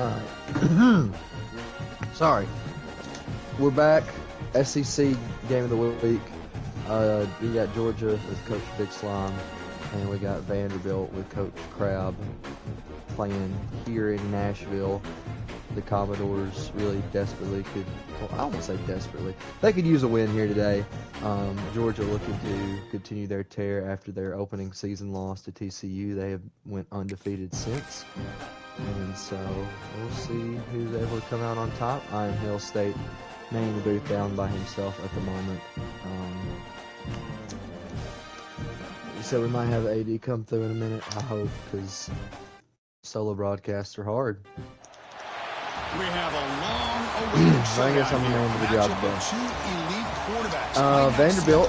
Alright. Sorry. We're back. SEC game of the week. We got Georgia with Coach Big Slime, and we got Vanderbilt with Coach Crab playing here in Nashville. The Commodores really desperately could, well, I won't say desperately, they could use a win here today. Georgia looking to continue their tear after their opening season loss to TCU. They have went undefeated since. And so we'll see who's able to come out on top. Iron Hill State manning the booth down by himself at the moment. So we might have AD come through in a minute, I hope, because solo broadcasts are hard. We have a long-awaited I guess I'm going to do the job today. Vanderbilt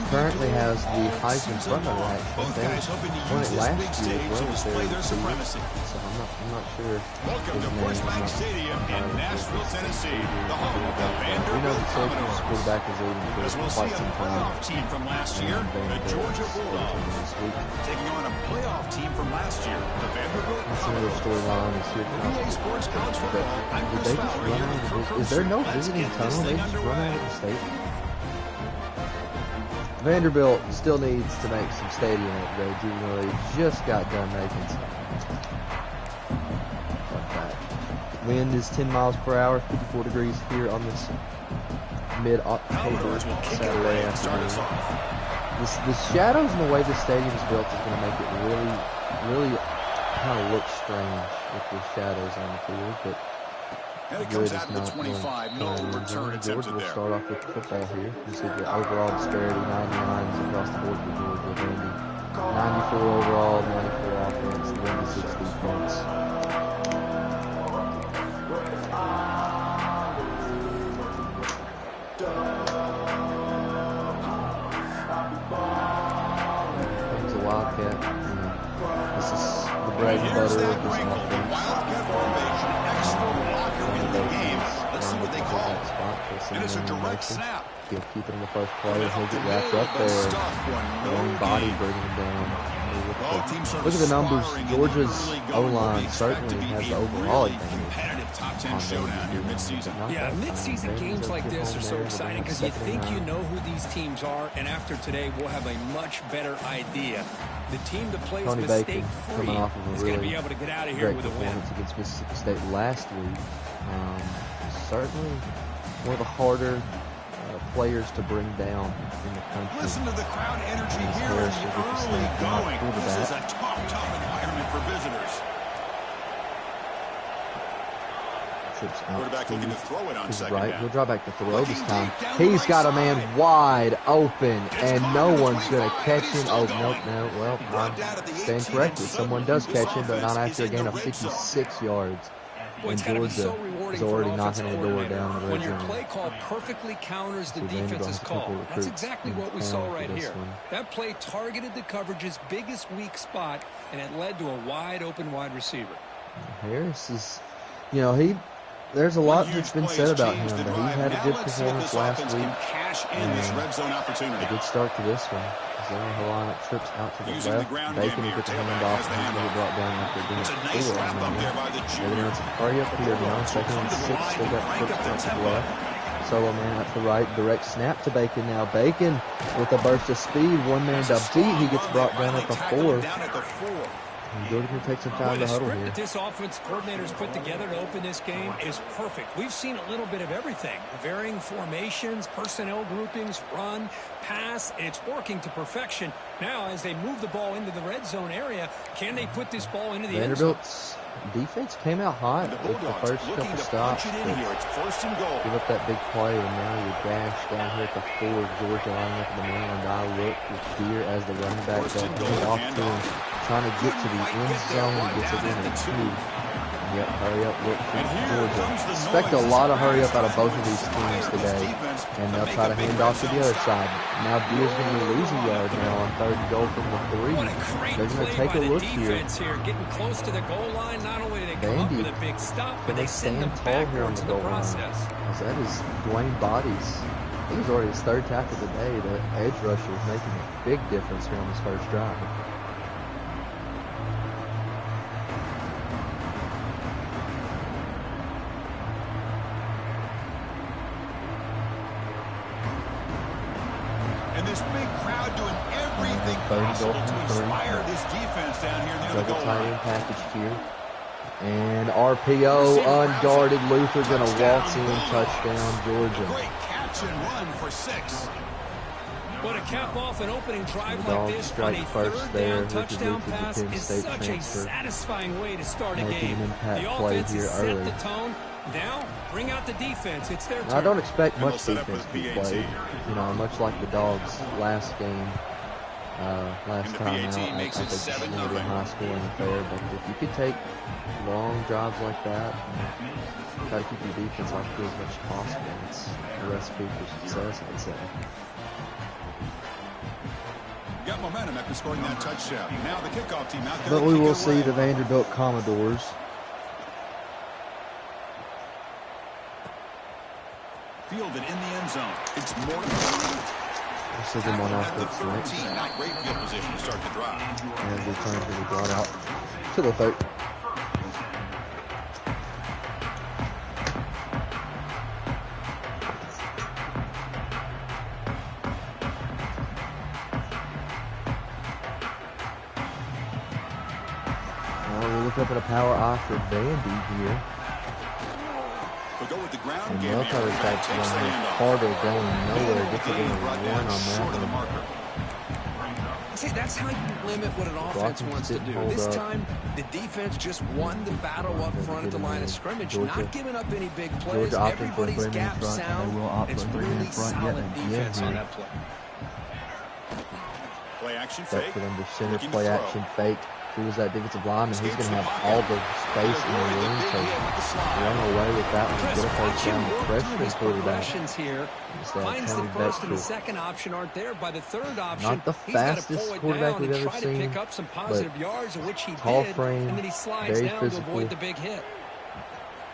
currently has the Heisman front-runner actually. They won it last year as well. So I'm not sure. Welcome to First Bank Stadium in Nashville, Tennessee, the home of the Vanderbilt Commodores. Quarterback is leading for As we'll quite see a some time. playoff team from last year, the Georgia Bulldogs, taking on a playoff team from last year, the Vanderbilt Commodores. Storyline is here. EA Sports College Football. I'm Did Chris they just Fowler run here out with of Kirk Is there no Herbstreit. Let's visiting get tunnel? this They thing just run underway. out of the stadium. Vanderbilt still needs to make some stadium upgrades, even though they just got done making some. Like that. Wind is 10 miles per hour, 54 degrees here on this mid-October Saturday afternoon. The shadows and the way the stadium is built is going to make it really kind of look strange with the shadows on the field, but And it comes out to the 25. No return attempted Georgia will there. start off with the football here. You see the overall disparity, 99s across the board for Georgia. Vandy, 94 overall, 94 offense, 96 defense. It's a Wildcat. This is the bread and butter of this offense. Wildcat formation, extra blocker in the game. Let's see what they call it. And it's a direct snap. He'll keep it in the first play, and he'll get wrapped up there. One body bringing him down. Look at the numbers. Georgia's O-line certainly has the overall advantage. Top 10 showdown here mid-season. Yeah, mid-season games like this are so exciting because you think you know who these teams are, and after today, we'll have a much better idea. The team that plays Tony Bacon mistake-free coming off of a is going to really be able to get out of here great with a win. performance against Mississippi State last week. Certainly one of the harder players to bring down in the country. Listen to the crowd energy here in the early going. This is a tough environment for visitors. Quarterback looking to throw it on second right. down. He'll draw back the throw this time. He's got a man wide open, and no one's going to catch him. Oh, no. Well, I stand corrected. Someone does catch him, but not after a gain of 56 yards. Well, it's And got to be Georgia so rewarding is for already an offensive knocking the door coordinator down the when red your zone. play call perfectly counters the So Vanderbilt defense's has a couple call. That's recruits exactly in what we town saw for right this here. one. That play targeted the coverage's biggest weak spot, and it led to a wide-open wide receiver. Harris is, there's a lot that's been said about him, but he had a good performance last week. A good start to this one. Helena trips out to the left. Bacon will get the handoff, and he's going to get brought down after being four. Hurry up here now. Second and 6. They got trips out to the left. Solo man out to the right. Direct snap to Bacon now. Bacon with a burst of speed. One man to beat. He gets brought down at the 4. And Georgia can take some time to huddle The script here. that this offense coordinator's put together to open this game is perfect. We've seen a little bit of everything. Varying formations, personnel groupings, run, pass. It's working to perfection. Now, as they move the ball into the red zone area, can they put this ball into the end zone? Vanderbilt's defense came out hot with the first couple stops. Give up that big play, and now you dash down here at the 4. Georgia lining up in the man and I look with Deere as the running back. They'll hand off to him, trying to get to the end zone. He gets it in at 2. Yep, hurry up, look for Georgia. Expect a lot of hurry up out of both of these teams today, and they'll try to hand off to the other side. Now Deere's going to lose a yard now on 3rd and goal from the 3. They're going to take a look here. Getting close to the goal line, not only did they come up with a big stop, but Can they they send stand them tall here on backwards the in the goal line? process. As that is Dwayne Bodies. I think it's already his 3rd tackle of the day. The edge rusher is making a big difference here on this first drive. this big crowd doing everything possible to inspire this defense down here near the goal tight line. end package here. And RPO, unguarded. Luther going to waltz in, touchdown, Georgia. Great catch and run for 6. But to cap off an opening drive The like Dogs this on strike a first third there. down touchdown Richard Luther, pass the Penn is State such a transfer, satisfying way to start a making game. an impact The play offense here has set early. the tone. Now, bring out the defense. It's their turn. I don't expect And much they'll set up defense to be with BAT. played. You know, much like the Dogs last game, last And the time BAT out. I makes think it it's going to be 7-0. high scoring affair. But if you could take long drives like that, try to keep your defense off the field as much as possible, it's a recipe for success, I'd say. Got momentum after scoring that touchdown. Now the kickoff team out there. But we to kick will it see away. the Vanderbilt Commodores. Fielded in the end zone. It's more than We'll see them one at off the the next. 13. Not great field position to start the drive. And the return to be brought out to the 30. We'll look up at a power eye for Vandy here. We'll go with the ground And game they'll here. try to take Takes one the here. handoff. Carter going nowhere. Gets it in Gain brought one down on short of the that one. marker. See, that's how you limit what an offense Blocking wants to didn't do. hold This up. time, the defense just won the battle up front at the line of scrimmage, not giving up any big plays. Georgia opting for Everybody's a 3-man gap front. sound. They will opt It's for a 3-man really front solid yet defense again on here. that play. Play action Back fake. for them to center, Looking to play throw. action, fake. Who's that defensive lineman? He's going to have all the space in the room to run away with that one. Get a first down. The freshman quarterback. Here. Finds the first and the second option aren't there. By the third option, Not the he's got to fastest pull it quarterback down we've and ever try seen, to pick up some positive yards, of which he tall did, frame, and then he slides very down physical. to avoid the big hit.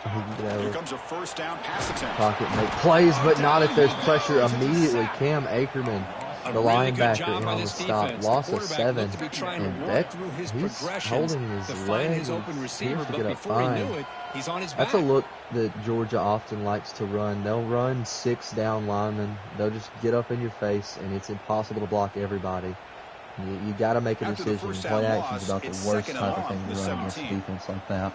He can get out Here of comes a first down pass attempt. pocket, make plays, but not if there's pressure immediately. Cam Ackerman, the really good linebacker, job in by on the this stop. defense. Loss The of quarterback 7. looked to be trying And to Beck, walk through his he's progressions holding his to find leg. his open He receiver, has to but get a before he fine. knew it, he's on his That's back. a look that Georgia often likes to run. They'll run 6 down linemen. They'll just get up in your face, and it's impossible to block everybody. You got to make a After the decision. first Play down action's loss, about the it's worst second type and of thing long to from the run against a 17. defense like that.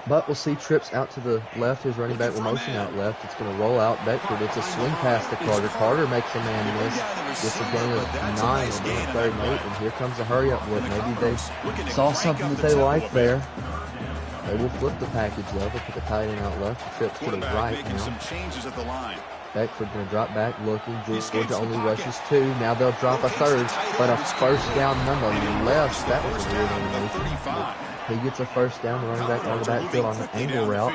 But we'll see trips out to the left. His running back will motion out left. It's going to roll out. Beckford. It's a swing pass to Carter. Carter makes a man miss. Gets a gain of 9 and then a third and 8. And here comes the hurry up look. Maybe they saw something that they liked there. They will flip the package though. They put the tight end out left. The trip to the right Making now. some changes at the line. Beckford going to drop back, looking. Georgia only rushes 2. Now they'll drop a third, but a first down nonetheless. That was a weird animation. He gets a first down, running back out of the backfield on the angle route.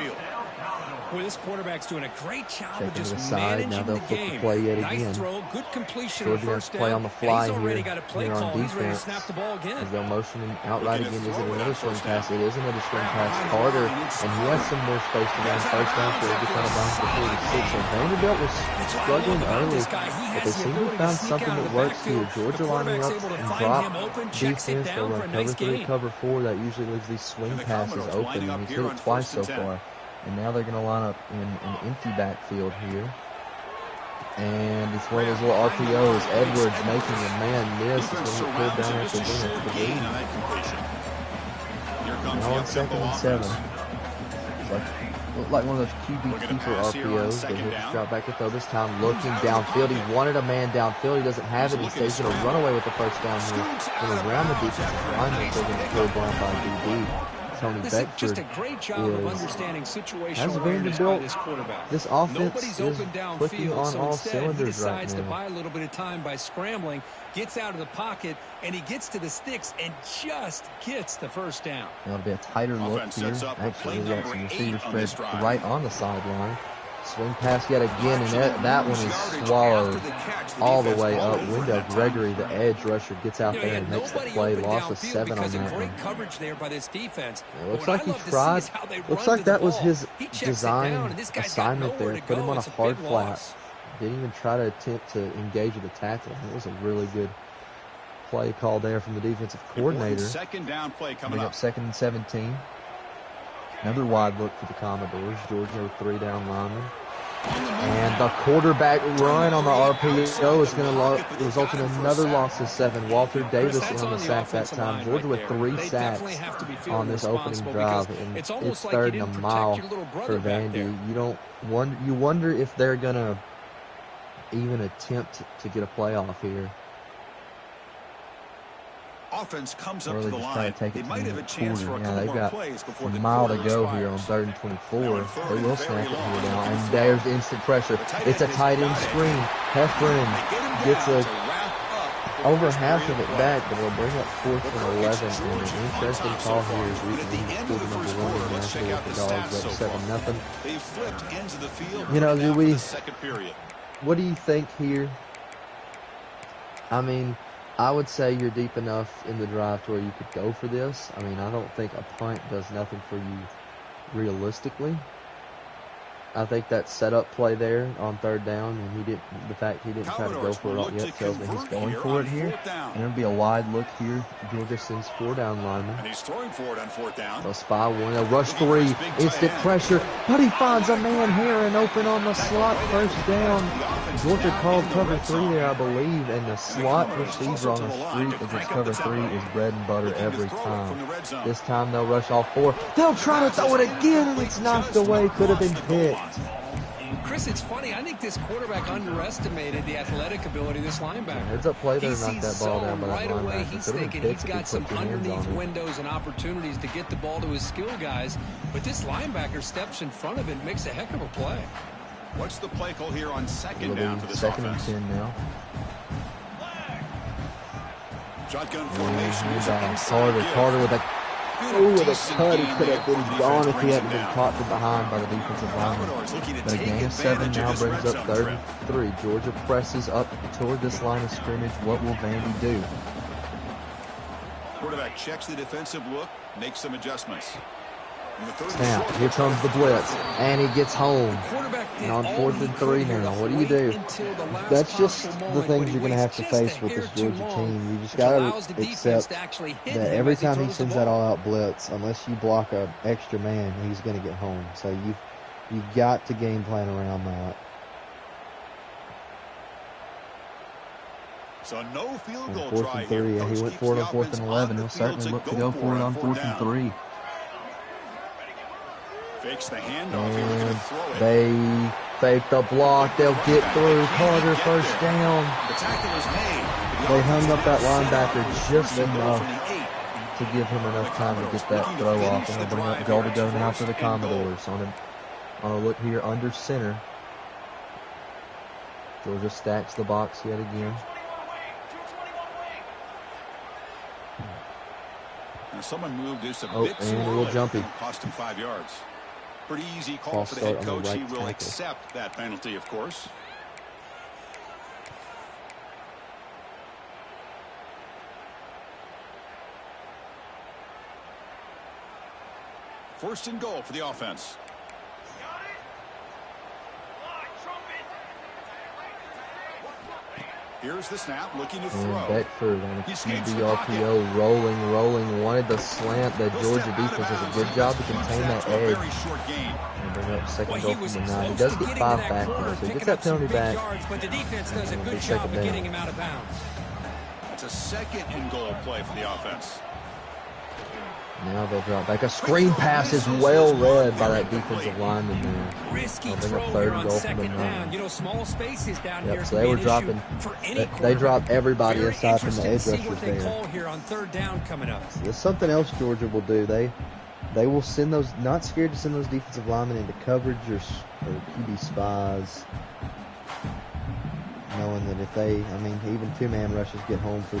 Boy, this quarterback's doing a great job Checking of to just the side. Now managing they'll the flip the game. play yet Nice again. throw, good completion on Georgia first play down. on the fly He's already here, got a play here on call. He's ready to defense. snap the ball again. As they'll motion him out right again. Is it another swing pass? It is another swing pass. Carter, and he has some more space to run first down for it. Gets on a bounce to 46. So Vanderbilt was struggling early, but they seem to have found something that works here. Georgia lining up and drop defense. They'll run cover 3, cover 4. That usually leaves these swing passes open, and he's hit it twice so far. And now they're going to line up in an empty backfield here. And it's one of those little RPOs. Edwards making a man miss. It's going to get pulled down after being at the lead. Now on 2nd and 7. Looked like one of those QB keeper RPOs. But he'll just drop back to throw this time. Looking downfield. He wanted a man downfield. He doesn't have it. Instead, he's going to run away with the first down here. Going around the defensive lineman. They're going to pull down by DB. Tony This is Beckford just a great job of understanding situational awareness by this quarterback. This offense Nobody's is open clicking downfield, on so all instead he cylinders decides right to now. buy a little bit of time by scrambling, gets out of the pocket, and he gets to the sticks and just gets the first down. That'll be a tighter look Offense here. sets up with Actually, play we got some number 8 receivers on this spread drive. right on the sideline. Swing pass yet again, and that one is swallowed all the way up. Wendell Gregory, the edge rusher, gets out there and makes the play. Loss of 7 on that one. Coverage there by this defense. It looks like he tried. Looks like that was his design assignment there. Put him on a hard flat. Didn't even try to attempt to engage with the tackle. It was a really good play call there from the defensive coordinator. Second down play coming Bring up 2nd and 17. Another wide look for the Commodores. Georgia with 3 down linemen. And the quarterback run on the RPO is going to result in another loss of 7. Walter Davis on the sack that time. Georgia with 3 sacks on this opening drive, and it's 3rd and a mile for Vandy. You wonder if they're going to even attempt to get a playoff here. Offense comes up really to the just line. Take it they might have a chance for a couple they've more got plays before a the mile to go expires. here on 3rd and 24. They will snap it long. here now, and there's instant pressure. It's a tight end screen. Heffron gets over half of it back, but it'll bring up 4th and 11. And an interesting call here is we pulled number 1 in Nashville with the Dogs up 7-0. They flipped ends of the field. You know, do we? What do you think here? I mean, I would say you're deep enough in the drive to where you could go for this. I mean, I don't think a punt does nothing for you realistically. I think that setup play there on 3rd down, and the fact he didn't try to go for it yet tells me he's going for it here. And it'll be a wide look here. Georgia sends 4 down linemen. And he's throwing for it on 4th down. They'll spy 1. They'll rush 3. Instant pressure. But he finds a man here and open on the slot. 1st down. Georgia called cover 3 there, I believe. And the slot receiver on the street against cover 3 is bread and butter every time. This time they'll rush all 4. They'll try to throw it again, and it's knocked away. Could have been picked. Chris, it's funny. I think this quarterback underestimated the athletic ability of this linebacker. Heads up play there, knocked that ball down by right that away. linebacker. He's thinking he's got some underneath windows and opportunities to get the ball to his skill guys. But this linebacker steps in front of it and makes a heck of a play. What's the play call here on 2nd down for this 2nd offense? and 10 now. Shotgun formation. Carter with a cut. He could have been gone if he hadn't been caught from behind by the defensive lineman. But a gain of 7 now brings up 3rd and 3. Georgia presses up toward this line of scrimmage. What will Vandy do? Quarterback checks the defensive look, makes some adjustments. Snap. Here comes the blitz, and he gets home. And on 4th and 3 now, what do you do? That's just the things you're going to have to face with this Georgia team. You just got to accept that every time he sends that all-out blitz, unless you block an extra man, he's going to get home. So you've got to game plan around that. So no field goal 4th and 3. Yeah, he went for it on 4th and 11. He'll certainly look to go for it on 4th and 3. Fakes the handoff. Here we're going to throw it. They fake the block. They'll get through. Carter 1st down. The tackle is made. They hung up that linebacker just enough to give him enough time to get that throw off. And they'll bring up goal to go now for the Commodores on a look here under center. Georgia stacks the box yet again. Now someone moved this a Oh, bit and too a little early. jumpy. Cost him 5 yards. Pretty easy call False for the start head on the coach. He right will tackle. accept that penalty, of course. First and goal for the offense. Here's the snap, looking to throw. And Beckford on a QB RPO, rolling, wanted the slant. The Georgia defense does a good job to contain that edge. And bring up 2nd goal from the 9. He does get 5 back, so he gets that penalty back. But the defense does a good job of getting him out of bounds. That's a 2nd and goal play for the offense. Now they'll drop back. A screen pass is well read by that defensive lineman there. Risky bring throw up 3rd here and on goal from the 2nd 9. down. You know, small spaces down here. So they were dropping. They dropped everybody Very aside from the edge interesting to see rushers what they there. call here on 3rd down coming up. There's something else Georgia will do. They will send those, not scared to send those defensive linemen into coverage or QB spies, knowing that if even 2-man rushes get home for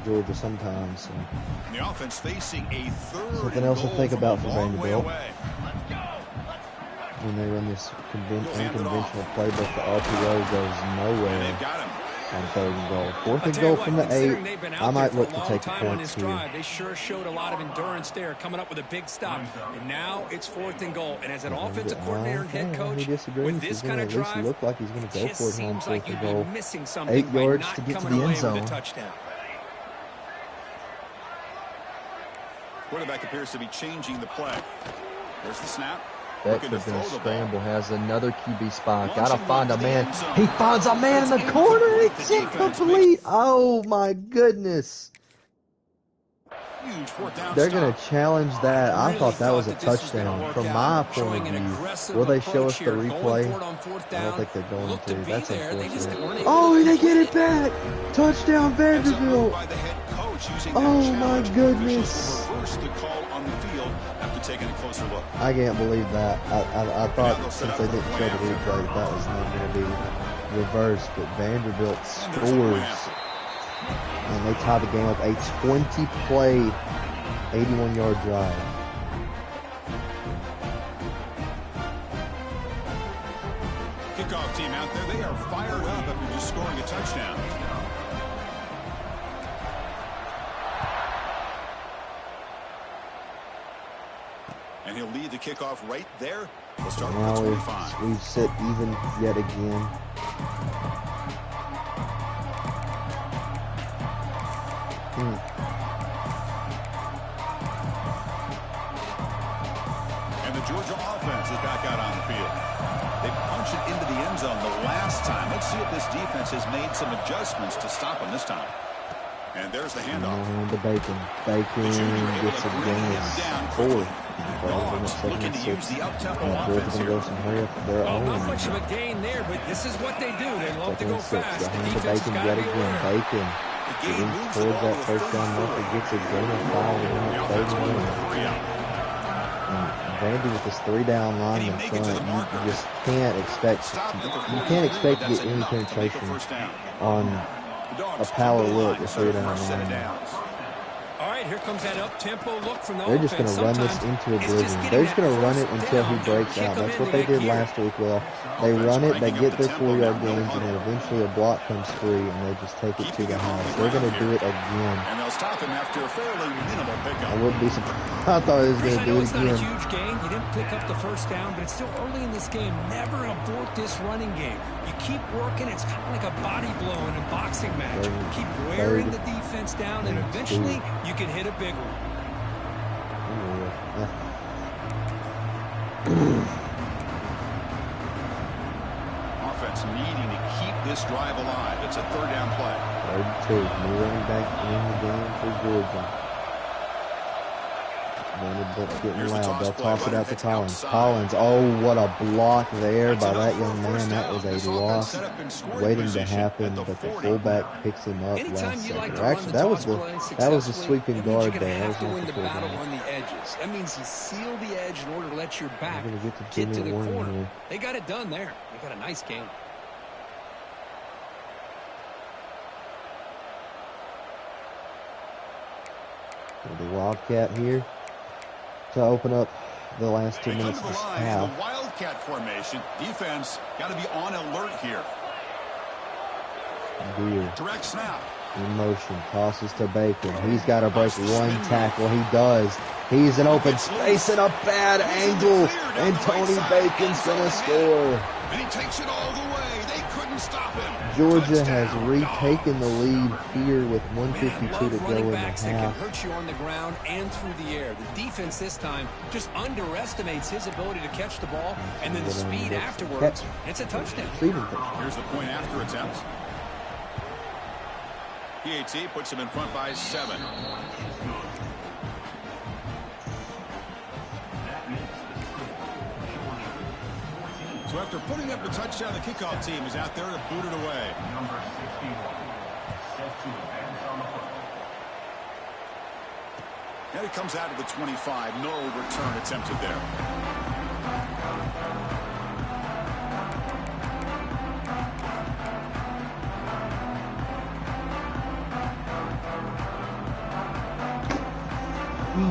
Georgia sometimes. So. The offense facing a 3rd. Something else to think about for Vanderbilt. When they run this unconventional playbook, the RPO goes nowhere. They've got him. On 3rd and goal. 4th and goal from the 8. I might look to take the points here. They sure showed a lot of endurance there, coming up with a big stop. And now it's 4th and goal. And as an offensive coordinator and head coach, with this kind of drive, look like he's going to go for it on 4th and goal. Missing something 8 yards to get to the end zone. Quarterback appears to be changing the play. There's the snap. Beckford gonna scramble, has another QB spy. Gotta find a man. He finds a man in the corner. It's incomplete. Oh my goodness. They're gonna challenge that. I thought that was a touchdown. From my point of view, will they show us the replay? I don't think they're going to. That's unfortunate. Oh, they get it back. Touchdown Vanderbilt. Oh my goodness. I can't believe that. I thought since they didn't show the replay that was not going to be reversed, but Vanderbilt scores. And they tie the game up. A 20-play, 81-yard drive. Kickoff team out there, they are fired up after just scoring a touchdown. And he'll lead the kickoff right there. We'll start with the 25. We sit even yet again. And the Georgia offense is back out on the field. They punched it into the end zone the last time. Let's see if this defense has made some adjustments to stop them this time. And there's the handoff. And the Bacon. Bacon gets a gain of 4. Looking to use the up-tempo Georgia's going to go some hurry up their own. Not much of a gain there, but this is what they do. They love to go fast. The Behind the defense Bacon has yet got to be again. ready. Bacon moves towards that first down marker, gets a gain of 5 and 31. Vandy with this 3-down line in front, you just can't expect to get any penetration on a power look with 3-down line. All right, here comes that up-tempo look from the They're just going to run this into oblivion. They're just going to run it until he breaks out. That's what they did last week. Well, they run it, they get their 4-yard gains, and then eventually a block comes free, and they just take it to the house. They're going to do it again. And they'll stop him after a fairly minimal pickup. I wouldn't be surprised. I thought he was going to do it It's not a again. huge gain. You didn't pick up the first down, but it's still early in this game. Never abort this running game. You keep working. It's kind of like a body blow in a boxing match. Keep wearing the defense down, and eventually you can hit a big one. Offense needing to keep this drive alive. It's a 3rd down play. 3rd and 2. New running back in the game for Georgia. Vanderbilt's getting loud. They'll toss it out to Collins. Collins, oh, what a block there by that young man. That was a loss waiting to happen, but the fullback picks him up last second. Actually, that was the sweeping guard there. That was not the fullback. On the edges. That means you seal the edge in order to let your back get to the corner. They got it done there. They got a nice game. The Wildcat here to open up the last 2 minutes of this half. The Wildcat formation. Defense got to be on alert here. Deer. Direct snap. In motion. Tosses to Bacon. He's got to break one tackle. He does. He's in open space and a bad angle. And Tony Bacon's going to score. And he takes it all the way. They couldn't stop him. Georgia has retaken the lead here with 1:52 to go in the half. That can hurt you on the ground and through the air. The defense this time just underestimates his ability to catch the ball, and then the speed afterwards. It's a touchdown. Here's the point after attempt. PAT puts him in front by 7. So after putting up the touchdown, the kickoff team is out there to boot it away. And it comes out of the 25. No return attempted there.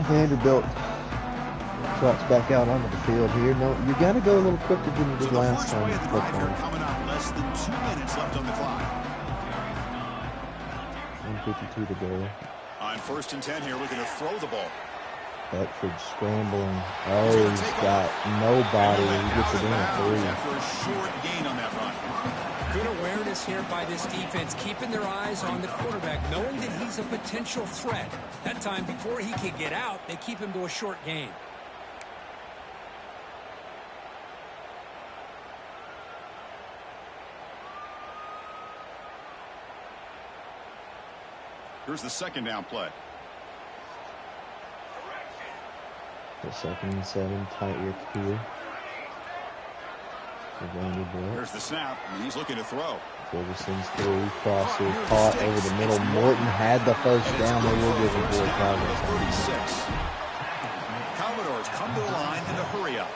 Vanderbilt trots back out onto the field here. No, you got to go a little quicker than you did last time. Coming up, less than 2 minutes left on the clock. 1:52 to go. On 1st and 10 here, looking to throw the ball. Beckford scrambling. Oh, he's got nobody. He gets it in at 3. After a short gain on that run. Good awareness here by this defense, keeping their eyes on the quarterback, knowing that he's a potential threat. That time, before he can get out, they keep him to a short gain. Here's the second down play. The 2nd and 7, tight here. Vanderbilt. Here's the snap, and he's looking to throw. Georgia sends 3, crosser, caught over the middle. Morton had the first down. They will give him 4 targets. 36. Commodores come to the line in a hurry up.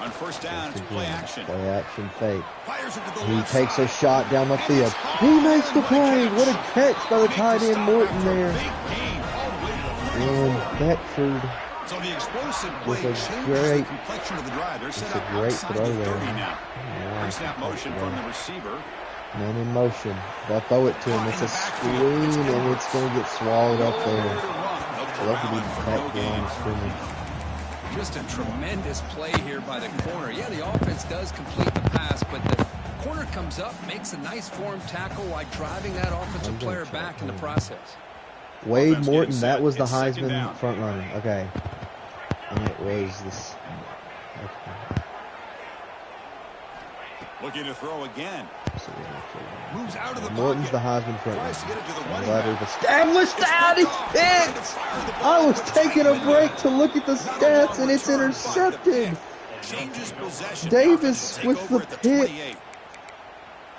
On first down, it's play action. Play action fake. Fires into the He left takes a side. shot down the field. He makes the play. What a catch by the tight end Morton there. And Beckford. So the explosive play With a changes great- the complexion of the drive. They're set It's a up great outside throw the there. 30 now. Yeah, Pre-snap motion from the receiver. Man in motion. They'll throw it to him. It's a screen, and it's going to get swallowed up there. Luckily, back down the scrimmage. Just a tremendous play here by the corner. Yeah, the offense does complete the pass, but the corner comes up, makes a nice form tackle while driving that offensive player back in the process. Wade Offense Morton, getting that set. was the It's second Heisman down. front runner. Okay. And it was this. Okay. Looking to throw again. So we have to- Moves out of the Morton's the pocket. Heisman front Tries to get runner. it to the And running that back. is established out. He's picked. I was taking a break to look at the stats, and it's intercepted. Changes possession. Davis Offense will with take the over at the pick. 28.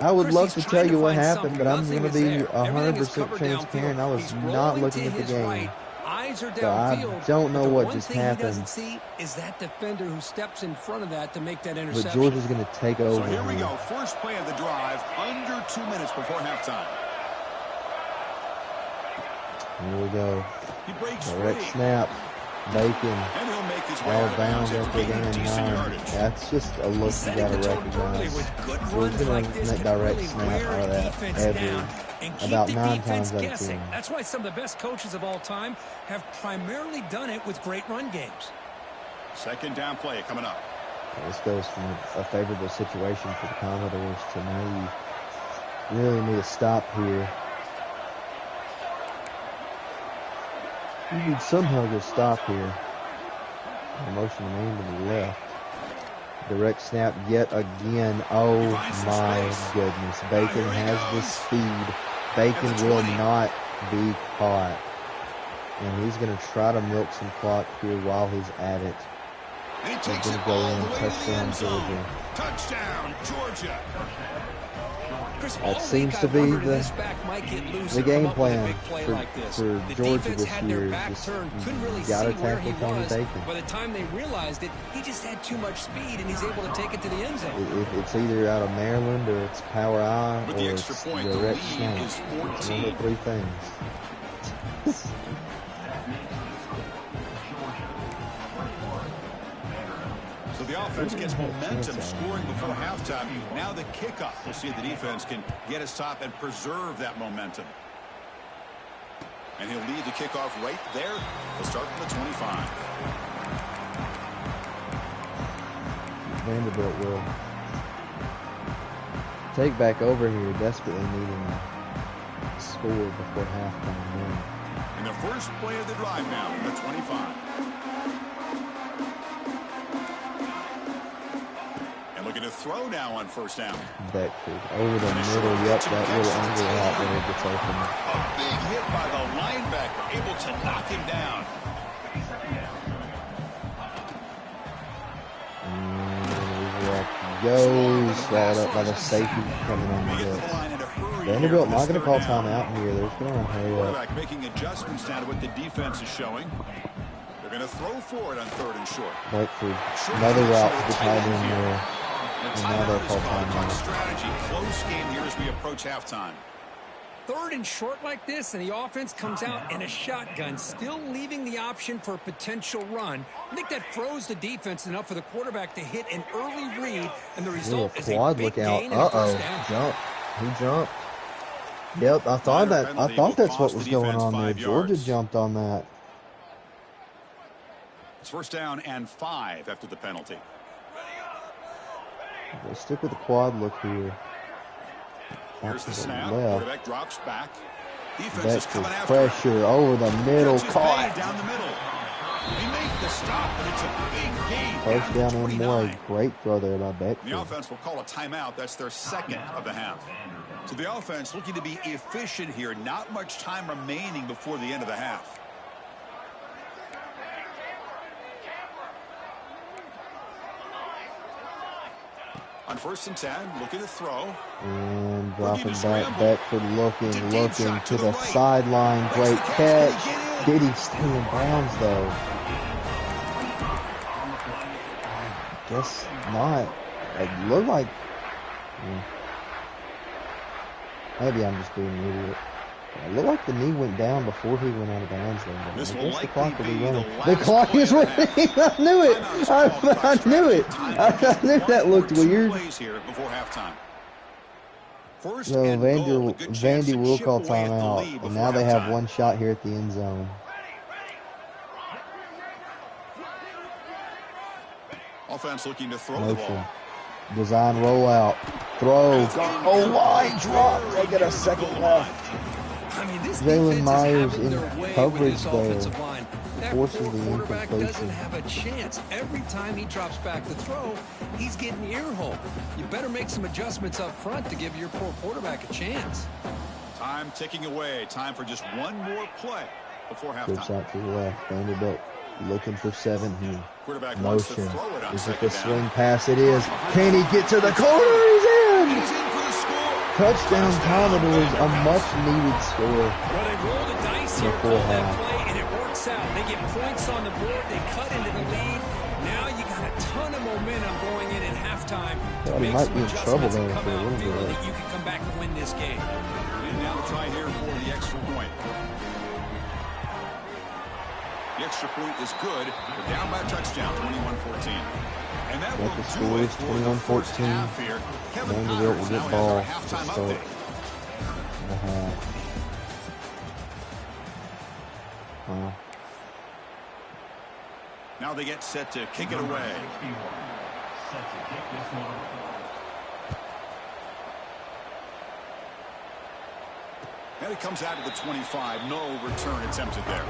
I would Chris, love he's to trying tell you what find happened, but I'm something. going to be Nothing is there. Everything is 100% covered transparent. I downfield. was He's not rolling looking to at the his game. right. Eyes are So I downfield. don't know but the what one just thing happened. He doesn't see is that defender who steps in front of that to make that But interception. Georgia's going to take over. So here we here. go. First play of the drive. Under 2 minutes before halftime. Here we go. He breaks Direct free. snap. Bacon. And he'll make his way All out of bounds bound after up gaining again. decent 9. yardage. That's just a look you Setting got to the tone early recognize. with good Georgia's runs going like to this make can direct really snap wear out of the that defense every. down and keep About the 9 defense times out of guessing. 10. That's why some of the best coaches of all time have primarily done it with great run games. Second down play coming up. This goes from a favorable situation for the Commodores to now you really need to stop here. You need somehow to stop here. The motion to man to the left. Direct snap yet again. Oh my goodness. Bacon has the speed. Bacon will not be caught. And he's going to try to milk some clock here while he's at it. And he He's takes going it to go all in. the way to the Touchdown, end zone. Georgia. Touchdown, Georgia. Chris, That all seems week to I've be wondered if the- this back might get loose the and come game up with a plan big play for- like this. for The Georgia defense this had year their is back just turned, couldn't really see gotta where he tackle Tony was. Bacon. By the time they realized it, he just had too much speed, and he's able to take it to the end zone. It's either out of Maryland or it's power eye With or the it's extra point, the direct lead snap. is It's one of 14. the 3 things. So the offense gets momentum scoring before halftime. Now the kickoff. We'll see if the defense can get his top and preserve that momentum. And he'll lead the kickoff right there. He'll start from the 25. Vanderbilt will take back over here, desperately needing a score before halftime. And the first play of the drive now from the 25. And looking to throw now on first down. Beckford over the middle. Yep, that little angle out there gets open. A big hit by the linebacker, able to knock him down. Goes swallowed up by the safety coming on the Get to blitz. the line in a hurry Vanderbilt here not for going this to call third down. timeout here. They're just going to hurry up. Quarterback making adjustments now to what the defense is showing. They're going to throw for it on third and short. Beckford, another route to the tight end there. And now they'll timeout is call called on timeout. strategy. Close game here as we approach halftime. Third and short like this, and the offense comes out in a shotgun, still leaving the option for a potential run. I think that froze the defense enough for the quarterback to hit an early read, and the Little result is a quad big look out. gain and a first down. Jump. He jumped. Yep, I thought Minor penalty will that's what cost was the going defense on there. 5 Georgia yards. jumped on that. It's first down and 5 after the penalty. They stick with the quad look here. Out Here's to the the snap. left. Quarterback drops back. Defense is Beckford coming after him. pressure over the middle. Catches Caught. Bay down the middle. They make the stop, but it's a big gain. First down and more. 29. Great throw there by The Beckford. offense will call a timeout. That's their second of the half. So the offense looking to be efficient here. Not much time remaining before the end of the half. On 1st and 10, looking to throw. And dropping back, Beckford looking to the sideline. Great catch. Did he stay in bounds, though? I guess not. It looked like... Maybe I'm just being an idiot. It looked like the knee went down before he went out of bounds. This will the clock will be running. The clock is running. I knew it. I knew it. I knew that looked weird. Here before halftime. So Vandy will call timeout, and now they have one shot here at the end zone. Offense looking to throw the ball. Design rollout. Throw. Oh, line drop. They get a second left. I mean, this Jalen Myers in coverage there. there. Forces the quarterback doesn't incompletion. have a chance. Every time he drops back to throw, he's getting earhole. You better make some adjustments up front to give your poor quarterback a chance. Time ticking away. Time for just one more play before halftime. Good shot to the left. Vanderbilt looking for 7 here. Quarterback wants to Motion. throw it on Is it second the down. swing pass? It is. Can he get to the corner? He's in. He's in for the score. Touchdown Commodores. A much needed score. Well, they roll the dice here, call that play, and it works out. They get points on the board. They cut into the lead. Now you got a ton of momentum going in at halftime. Well, he Make might some be in trouble adjustments and there come for a out little feeling bit. that you can come back and win this game. And now the try here for the extra point. The extra point is good. We're down by a touchdown, 21-14. And that will The do score it is for the first 21-14. half here. Kevin Vanderbilt will Connors get now ball has our to halftime start update. the half. Wow. Now they get set to kick it away. And it comes out of the 25. No return attempted there.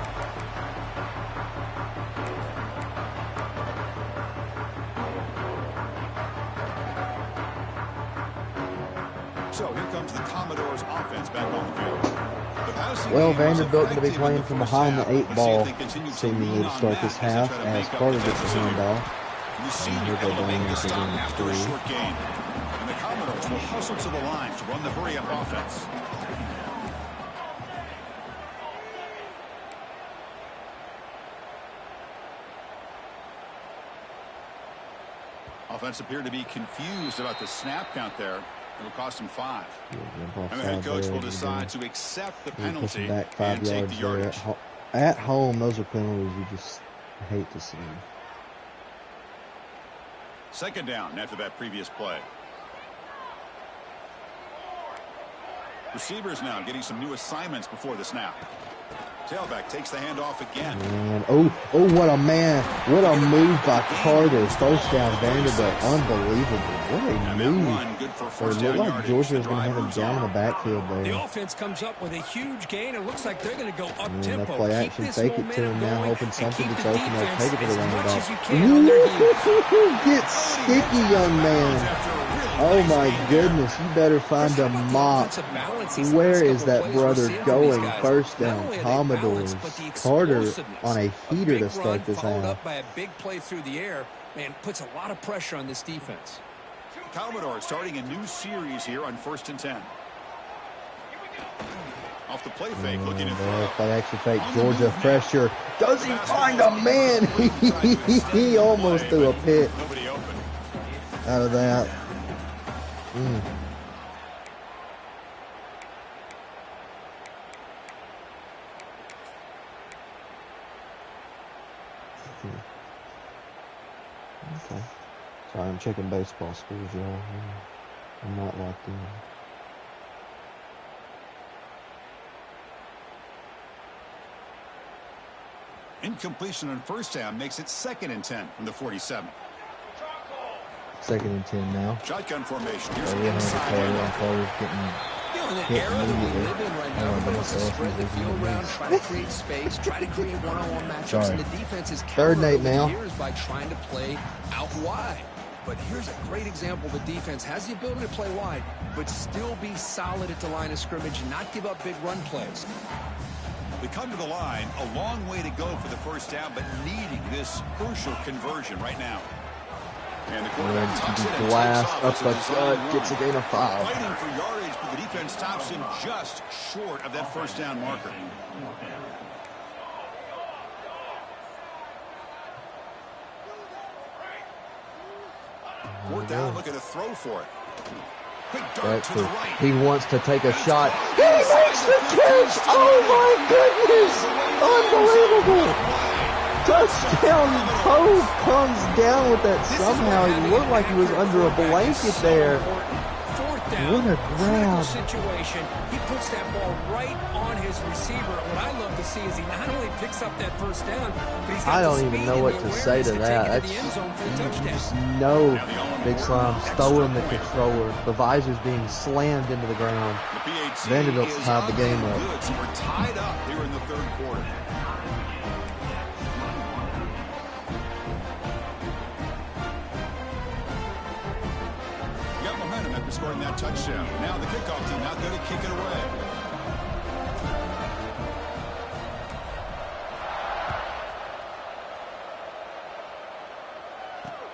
So here comes the Commodores offense back on the field. The passing Well, game was Vanderbilt going to be effective in playing the from first behind the half. 8 Let's see ball if they continue to seemingly lean to on start that this as they half try to as make up Carter the gets the deficit here. handoff. You see And you're here they able to go make the into stop game after a 3. short gain. And the Commodores will hustle to the line to run the hurry-up offense. Offense appeared to be confused about the snap count there. It'll cost him 5. And the head coach will decide to accept the penalty Back 5 and take yards the there. yardage. At home, those are penalties you just hate to see. Second down after that previous play. Receivers now getting some new assignments before the snap. Tailback takes the handoff again. And what a man. What a move by Carter. First down, Vanderbilt. Unbelievable. What a move. It looked like Georgia was going to have him down in the backfield there. The offense comes up with a huge gain. It looks like they're going to go up-tempo. They play action, fake it to him now, hoping something gets open. They'll take it to the running back. Get sticky, young man. Oh my goodness, you better find a mop. Where is that brother going? First down, Commodores. Carter on a heater to start this followed half. up by a big play through the air, and puts a lot of pressure on this defense. Commodore starting a new series here on 1st and 10. Off the play fake, looking at throw. Play action fake, Georgia pressure. Does he find a man? He almost threw a pick Nobody open. out of that. Okay. Sorry, I'm checking baseball scores, y'all. I'm not locked in. Incompletion on first down makes it 2nd and 10 from the 47. 2nd and 10 now. Shotgun formation. Here's Carter the has a inside Carter, and handoff. Carter's getting You know, in the hit era that we immediately. live in right now, everybody wants to spread the field around, try to create space, try to create one-on-one matchups, Sorry. and the defense is Third and 8 countered over now. the years by trying to play out wide. but here's a great example. The defense has the ability to play wide, but still be solid at the line of scrimmage and not give up big run plays. We come to the line, a long way to go for the first down, but needing this crucial conversion right now. And the quarterback tucks it and blast takes up off. the It's a design gut, gets a run. gain of 5. Fighting for yardage, but the defense stops him just short of that first down marker. Fourth down, looking to throw for it. Quick dart to the right. He wants to take a shot. He makes the catch! Oh my goodness! Unbelievable! Touchdown! Poe comes down with that somehow. He looked like he was under a blanket there. What a grab. Situation. He puts that ball right on his receiver. What I love to see is he not only picks up that first down, but he's got I don't even know what to say to that. That's, you just know Big Slime's throwing the controller. The visor's being slammed into the ground. Vanderbilt's tied the game up. So we're tied up here in the third quarter. Got momentum after scoring that touchdown. Now the kickoff team out there to kick it away.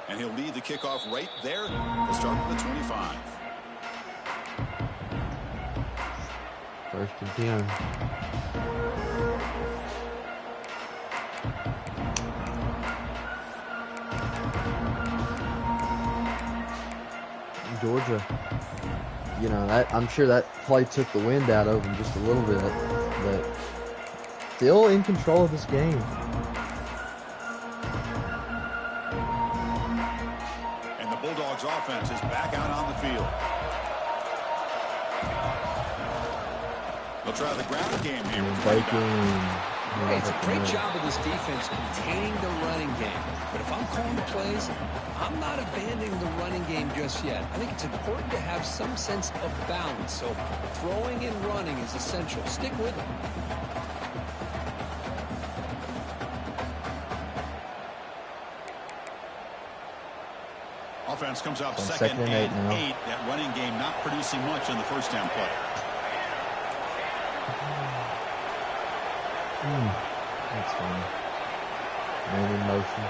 And he'll lead the kickoff right there. He'll start from the 25. First and 10. Georgia, you know, I'm sure that play took the wind out of him just a little bit, but still in control of this game. And the Bulldogs offense is back out on the field. They'll try the ground game here with running back. Hey, it's a great job of this defense containing the running game. But if I'm calling the plays, I'm not abandoning the running game just yet. I think it's important to have some sense of balance. So throwing and running is essential. Stick with it. Offense comes up So second and 8 now. That running game not producing much on the first down play. That's fine. Man in motion.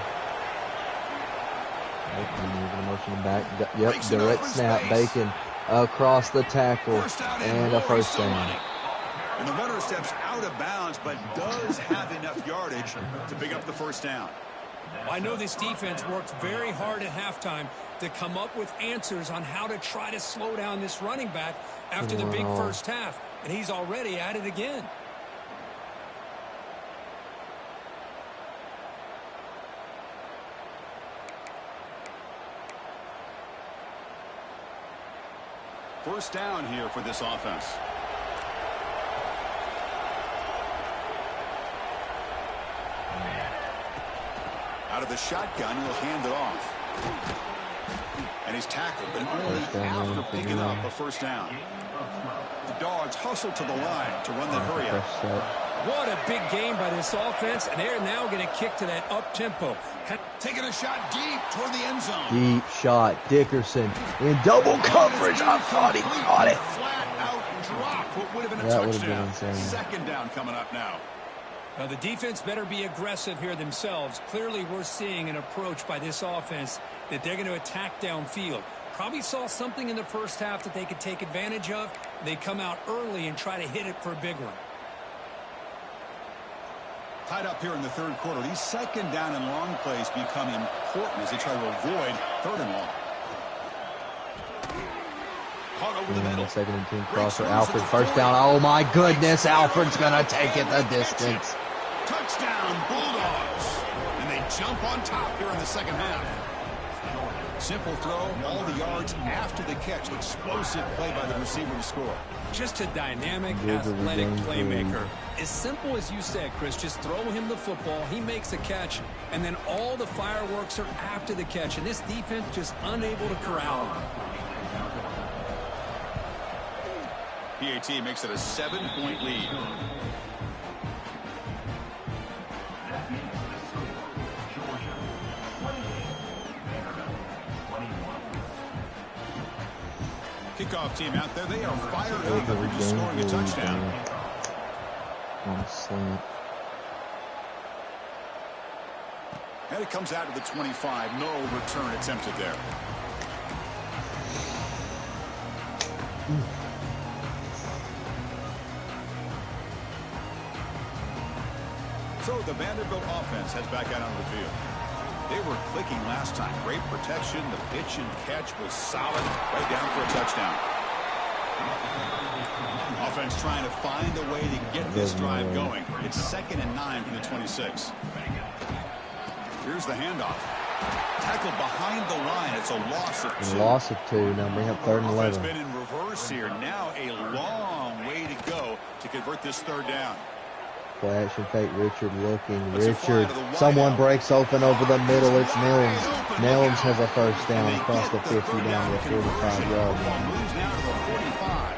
Moving motion back. Yep, Breaks it direct over snap. space. Bacon across the tackle. First down And a more, first still down. running. And the runner steps out of bounds, but does have enough yardage to pick up the first down. I know this defense worked very hard at halftime to come up with answers on how to try to slow down this running back after the big first half. And he's already at it again. First down here for this offense. Out of the shotgun, he'll hand it off. And he's tackled, but only after picking up a first down. The Dogs hustle to the line to run that hurry up. What a big game by this offense, and they're now going to kick to that up-tempo. Taking a shot deep toward the end zone. Deep shot. Dickerson in double coverage. I thought he caught it. Flat out drop. What would have been a That would have been touchdown. insane. Second down coming up now. Now, the defense better be aggressive here themselves. Clearly, we're seeing an approach by this offense that they're going to attack downfield. Probably saw something in the first half that they could take advantage of. They come out early and try to hit it for a big one. Tied up here in the third quarter. These second down and long plays become important as they try to avoid third and long. Caught over the middle. Second and 10 crosser. Alfred first down. Oh my goodness. Alfred's going to take it the distance. Touchdown Bulldogs. And they jump on top here in the second half. Simple throw, all the yards after the catch. Explosive play by the receiver to score. Just a dynamic, athletic playmaker. As simple as you said, Chris, just throw him the football, he makes a catch, and then all the fireworks are after the catch, and this defense just unable to corral him. PAT makes it a 7-point lead. kickoff team out there, they are fired up after just scoring a touchdown. On a slant. And it comes out to the 25. No return attempted there. So the Vanderbilt offense heads back out onto the field. They were clicking last time. Great protection. The pitch and catch was solid. Right down for a touchdown. Offense trying to find a way to get this drive going. It's 2nd and 9 from the 26. Here's the handoff. Tackle behind the line. It's a loss of 2. Loss of 2. Now bring up 3rd and 11. Offense been in reverse here. Now a long way to go to convert this 3rd down. Play action fake. Richard looking. Richard. Someone breaks open over the middle. It's Nellums. Nellums has a first down across the 50 down to the 45-yard line. Moves now to the 45.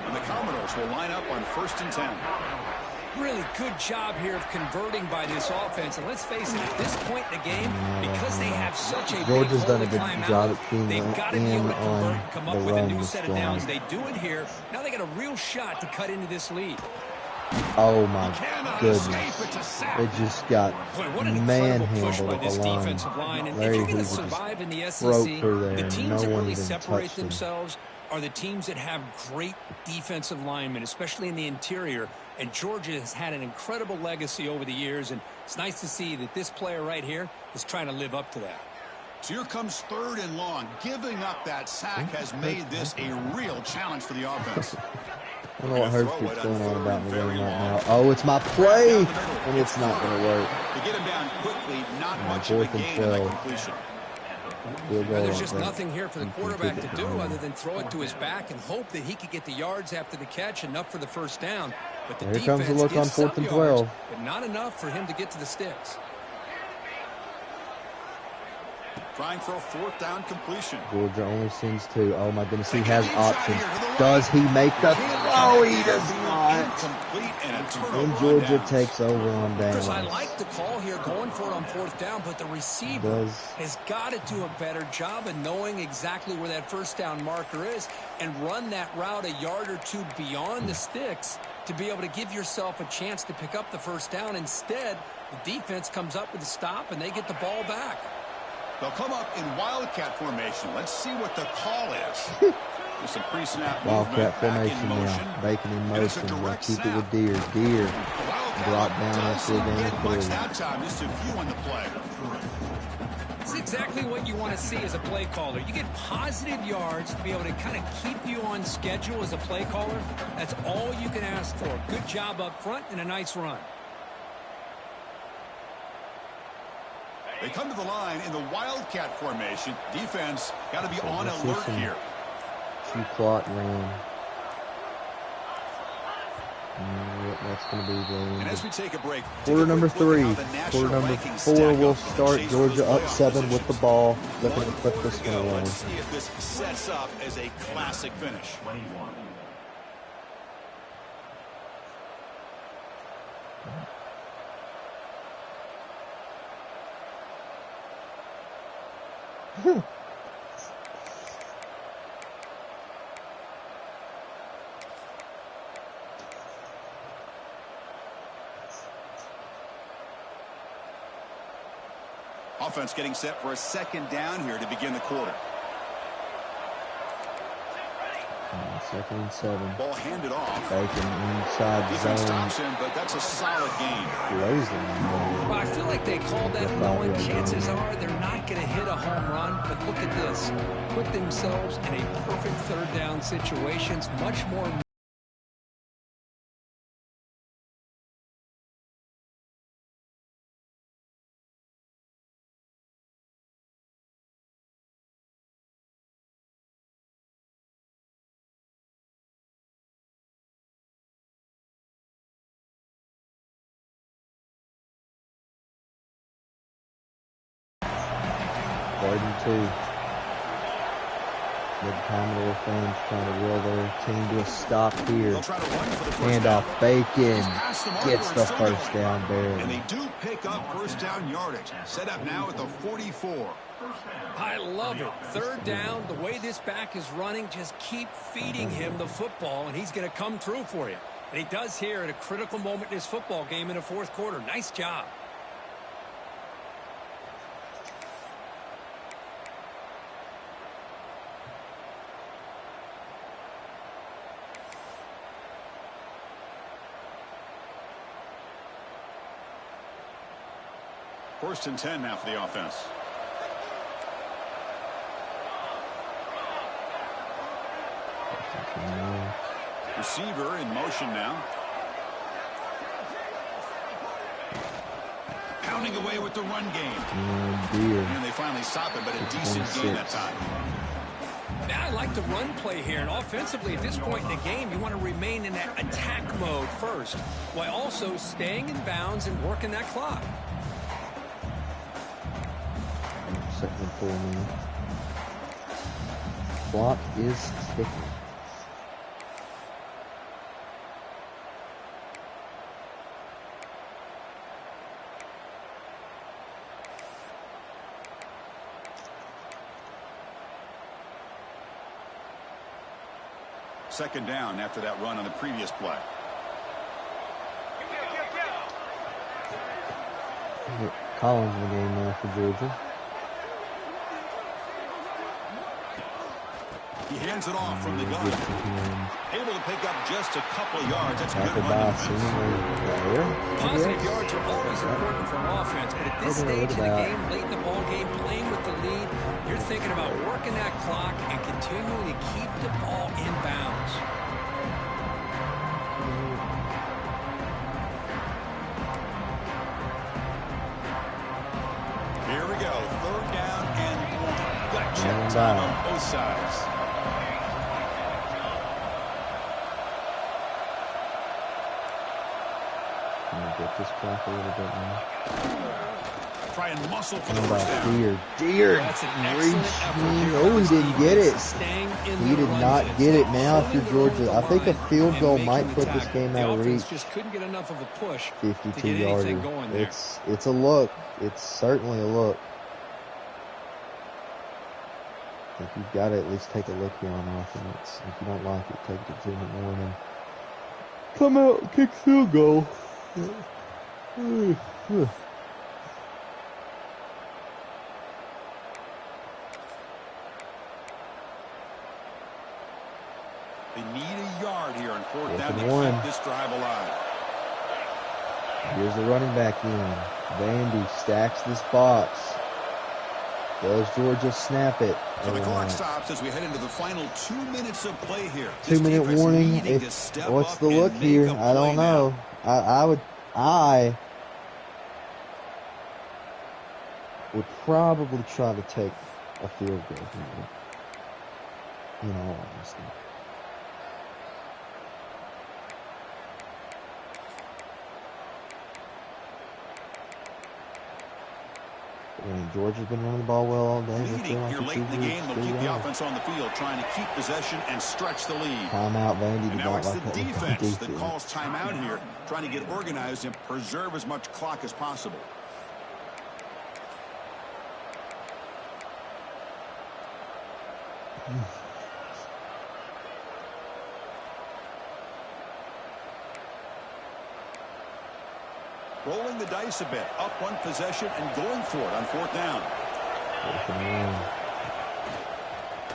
And the Commodores will line up on 1st and 10. Really good job here of converting by this offense. And let's face it, at this point in the game, because they have such a Georgia's big done a hole to good climb job out at keying they've got to be in able to convert on and come the up with a run new this set of drive. downs. They do it here. Now they got a real shot to cut into this lead. Oh my goodness. It just got Boy, what an incredible push by manhandled at this the line. defensive line. And if Larry you're going to Hoover survive in the just broke SEC, through there. the teams No that one really even separate touched him. themselves are the teams that have great defensive linemen, especially in the interior. And Georgia has had an incredible legacy over the years, and it's nice to see that this player right here is trying to live up to that. So here comes 3rd and long. Giving up that sack has made this a real challenge for the offense. I don't know what Hurts keeps going on about in the game right now. Oh, it's my play, and it's not going to work. To get him down quickly, not much of a 4th and gain on that 12. completion. There's just nothing here for the quarterback to do other than throw it to his back and hope that he could get the yards after the catch, enough for the first down. But the Here comes the defense look on gives some 4th and yards, 12. but not enough for him to get to the sticks. Trying for a 4th down completion. Georgia only sends 2. Oh my goodness, he has options. Does he make the throw? He does not. Incomplete and a turnover And on Georgia downs. takes over on Chris, I downs. like the call here, going for it on 4th down, but the receiver has got to do a better job of knowing exactly where that first down marker is and run that route a yard or 2 beyond the sticks to be able to give yourself a chance to pick up the first down. Instead, the defense comes up with a stop, and they get the ball back. They'll come up in Wildcat formation. Let's see what the call is. There's some pre-snap Wildcat movement back in formation motion. now. Bacon in And it's a motion. We'll direct keep it snap. with Deer. Deer. Wildcat Drop down doesn't after the game get much of that time. Just a few on the play. It's exactly what you want to see as a play caller. You get positive yards to be able to kind of keep you on schedule as a play caller. That's all you can ask for. Good job up front and a nice run. They come to the line in the Wildcat formation. Defense got to be on Let's alert listen. here. Two clock ran. That's going to be And as the we take a break, quarter number 3. how the national Quarter number rankings 4 stack will up in start. chase for Georgia those up playoff 7 with the positions. ball. Looking to 1 flip quarter this to one go. away. Let's see if this sets up as a classic finish. Offense getting set for a 2nd down here to begin the quarter. 2nd and 7. Ball handed off. Bacon inside Defense zone. stops him, but that's a solid gain. Closing. Well, I feel like they called that knowing chances are they're not going to hit a home run. But look at this. Put themselves in a perfect 3rd down situations. Much more. The Commodore fans trying to will their team to a stop here. They'll try to run for the first Handoff, down. Bacon Past the marker gets and the still first going. down barely. And they do pick up first down yardage. Set up now at the 44. I love it. Third down, the way this back is running, just keep feeding him the football, and he's going to come through for you. And he does here at a critical moment in his football game in the fourth quarter. Nice job. First and 10 now for the offense. Receiver in motion now. Pounding away with the run game. And they finally stop it, but a decent gain that time. Now I like the run play here, and offensively at this point in the game, you want to remain in that attack mode first, while also staying in bounds and working that clock. Second and 4 minutes. Clock is ticking. Second down after that run on the previous play. Collins in the game now for Georgia. He hands it off from the gun. Able to pick up just a couple of yards. That's a good run defense. Positive yards are always important for an offense, but at this stage in the game, late in the ball game, playing with the lead, you're thinking about working that clock and continuing to keep the ball in bounds. Here we go. Third down and 1. Got check time on both sides. Get this clock a little bit more. Try and muscle for the first down. Deer reached me. Oh, he didn't get it. He did not get it. Now if you're Georgia, I think a field goal might put this game out of reach. Just couldn't get enough of a push. 52-yarder. It's a look. It's certainly a look. I think you've got to at least take a look here on offense. If you don't like it, take it to the morning. Come out and kick field goal. They need a yard here on fourth down to keep this drive alive. Here's the running back in. Vandy stacks this box. Does Georgia snap it? So the clock stops as we head into the final 2 minutes of play here. 2-minute warning. What's the look here? I don't know. I would probably try to take a field goal here. In all honesty. I mean, Georgia's been running the ball well all day. Leading here late in the game, they'll keep the offense on the field, trying to keep possession and stretch the lead. Timeout, Vandy. And now it's the defense that calls timeout here, trying to get organized and preserve as much clock as possible. Rolling the dice a bit, up one possession and going for it on fourth down.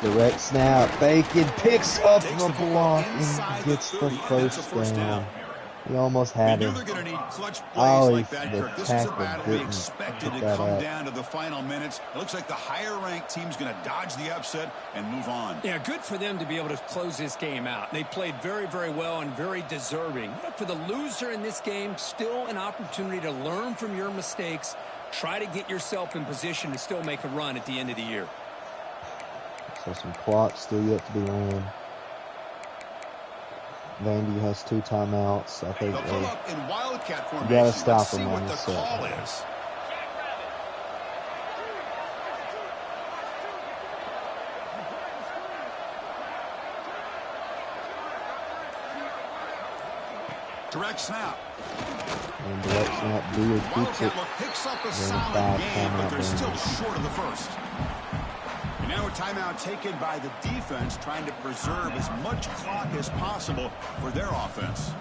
Direct snap. Bacon picks up the block and gets the first down. He almost had him. They're going to need clutch plays like that, Kirk. This is a battle we expected to come down to the final minutes. It looks like the higher-ranked team's going to dodge the upset and move on. Yeah, good for them to be able to close this game out. They played very, very well and very deserving. But for the loser in this game, still an opportunity to learn from your mistakes. Try to get yourself in position to still make a run at the end of the year. So some clock still yet to be ran. Vandy has 2 timeouts. I think they'll pull up in wildcat formation. You got to stop them on this call is. Direct snap. And direct snap, Beard keeps it. Picks up a Then solid 5 game, but they're still timeout. short of the first. And now a timeout taken by the defense, trying to preserve as much clock as possible for their offense.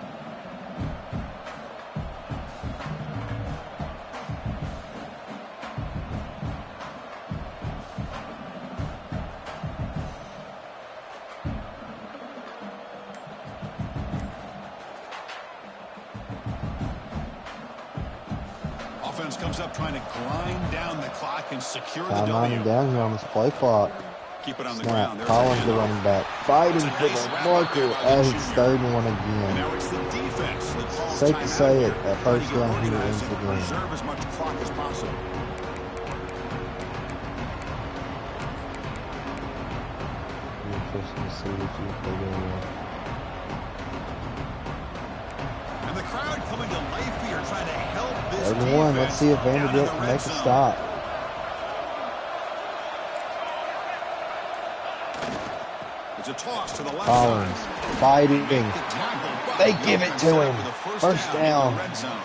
Offense comes up trying to grind down the clock and secure the Time W. running down here on this play clock. Keep it on the Snap. ground. There's Collins, a the handoff. running back, fighting It's a for nice the wrap up marker there by the as it's junior. 3rd and 1 And again. now it's the defense that calls Safe to timeout say here, it, that trying first to get run here organized ends and the game. preserve as much clock as possible. Interesting to see if they go And the crowd coming to life here, trying to help this 3rd and 1. Let's see if defense Vanderbilt down in can the make a red zone. stop. It's a toss to the left Collins side. fighting. The tackle, They but give no it one to set up him. with a First in down. the red zone.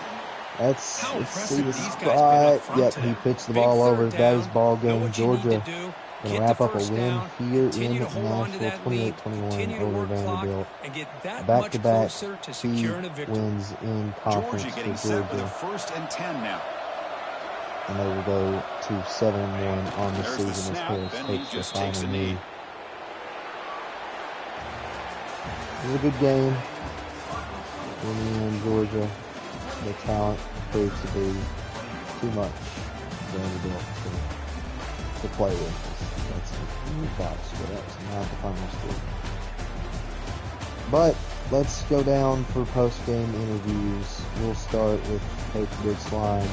Let's see impressive the these guys been up spot. front Yep, today. he pitched the Big ball over. third That is down. ball Know game. what you need to Georgia do. gonna Get wrap the up a first win down, here continue in to hold on to Nashville, that lead, 28-21 continue to over work clock, Vanderbilt. and get that much Back-to-back closer to key securing a victory. wins in conference Georgia getting for set with a Georgia, 1st and 10 now. and they will go to 7-1 on the There's the season as snap, Harris and he takes the just takes final a knee. knee. It was a good game. In the end, Georgia, the talent proves to be too much for Vanderbilt to play with. That's the box, but that's not the final score. But let's go down for post-game interviews. We'll start with Coach Big Slime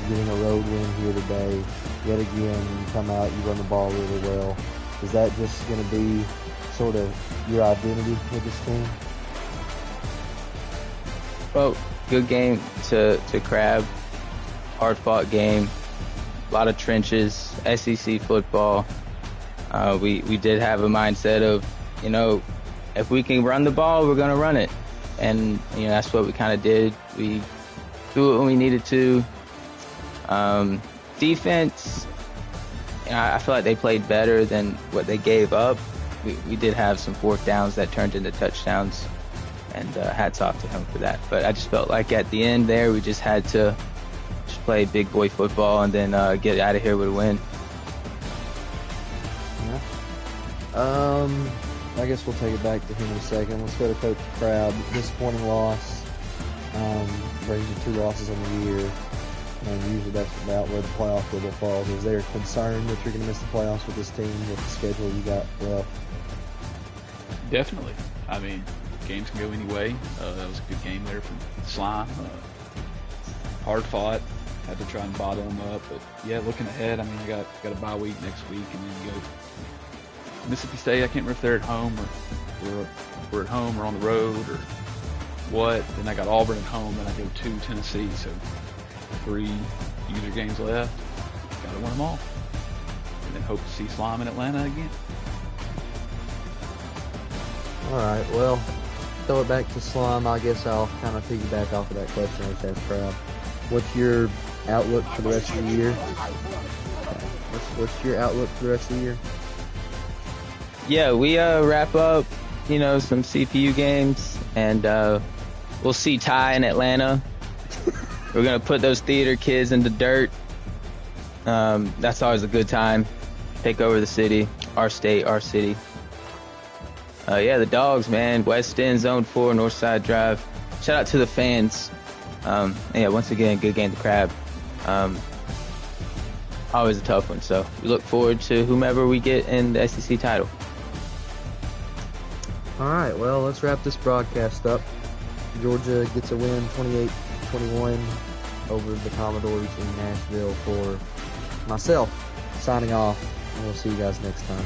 getting a road win here today. Yet again, you come out, you run the ball really well. Is that just going to be sort of your identity with this team? Well, good game to Crab. Hard-fought game. A lot of trenches. SEC football. We did have a mindset of, if we can run the ball, we're going to run it. And, that's what we kind of did. We threw it when we needed to. Defense, I feel like they played better than what they gave up. We did have some 4th downs that turned into touchdowns, and hats off to him for that. But I just felt like at the end there, we just had to just play big boy football and then get out of here with a win. Yeah. I guess we'll take it back to him in a second. Let's go to Coach Crab. Disappointing loss. Brings you 2 losses on the year. And usually that's about where the playoff level falls. Is there concern that you're going to miss the playoffs with this team, with the schedule you got left? Definitely. I mean, games can go any way. That was a good game there from Slime. Hard fought. Had to try and bottle them up. But, yeah, looking ahead, I mean, you got a bye week next week, and then you go Mississippi State. I can't remember if they're at home or we're at home or on the road or what. Then I got Auburn at home, then I go to Tennessee. So 3 user games left. Got to win them all. And then hope to see Slime in Atlanta again. All right, well, throw it back to Slime. I guess I'll kind of piggyback off of that question I just asked Crab. What's your outlook for the rest of the year? What's your outlook for the rest of the year? Yeah, we wrap up, some CPU games, and we'll see Ty in Atlanta. We're going to put those theater kids in the dirt. That's always a good time. Take over the city, our state, our city. Yeah, the Dogs, man. West End, Zone 4, Northside Drive. Shout out to the fans. Yeah, once again, good game to Crab. Always a tough one, so we look forward to whomever we get in the SEC title. All right, well, let's wrap this broadcast up. Georgia gets a win 28-21 over the Commodores in Nashville. For myself, signing off, and we'll see you guys next time.